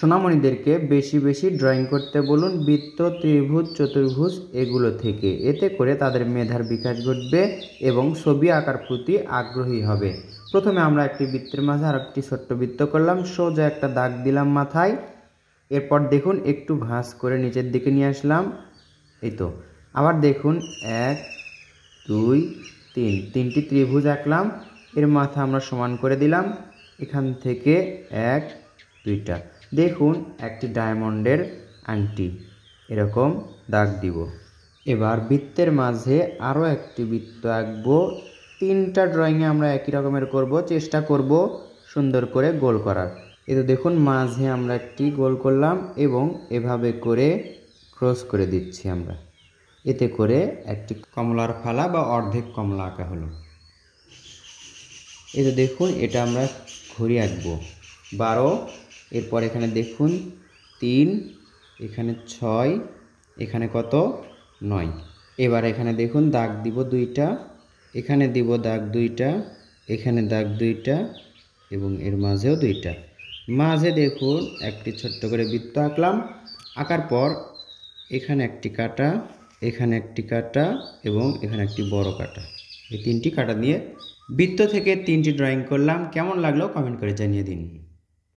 সোনামণিদেরকে বেশি বেশি ড্রয়িং করতে বলুন বৃত্ত, ত্রিভুজ, চতুর্ভুজ এগুলো থেকে। এতে করে তাদের মেধার বিকাশ ঘটবে এবং ছবি আঁকার প্রতি আগ্রহী হবে। প্রথমে আমরা একটি বৃত্তের মাঝে আর একটি ছোট্ট বৃত্ত করলাম, সোজা একটা দাগ দিলাম মাথায়। এরপর দেখুন একটু ভাঁজ করে নিচের দিকে নিয়ে আসলাম, এই তো। আবার দেখুন 1 2 3 তিনটি ত্রিভুজ আঁকলাম। এর মাথা আমরা সমান করে দিলাম, এখান থেকে 1 2টা। দেখুন একটি ডায়মন্ডের আংটি, এরকম দাগ দিব। এবার বৃত্তের মাঝে আরও একটি বৃত্ত আঁকবো। 3টা ড্রয়িংয়ে আমরা একই রকমের করব, চেষ্টা করব সুন্দর করে গোল করার। এই তো দেখুন মাঝে আমরা একটি গোল করলাম এবং এভাবে করে ক্রস করে দিচ্ছি আমরা। এতে করে একটি কমলার ফালা বা অর্ধেক কমলা আঁকা হলো। এই তো দেখুন এটা আমরা ঘুরি আঁকবো 12। এরপর এখানে দেখুন 3, এখানে 6, এখানে কত 9। এবার এখানে দেখুন দাগ দিব 2টা, এখানে দিব দাগ 2টা, এখানে দাগ 2টা এবং এর মাঝেও 2টা। মাঝে দেখুন একটি ছোট্ট করে বৃত্ত আঁকলাম। আঁকার পর এখানে একটি কাটা, এখানে একটি কাটা এবং এখানে একটি বড় কাটা। এই 3টি কাটা দিয়ে বৃত্ত থেকে 3টি ড্রয়িং করলাম। কেমন লাগলো কমেন্ট করে জানিয়ে দিন।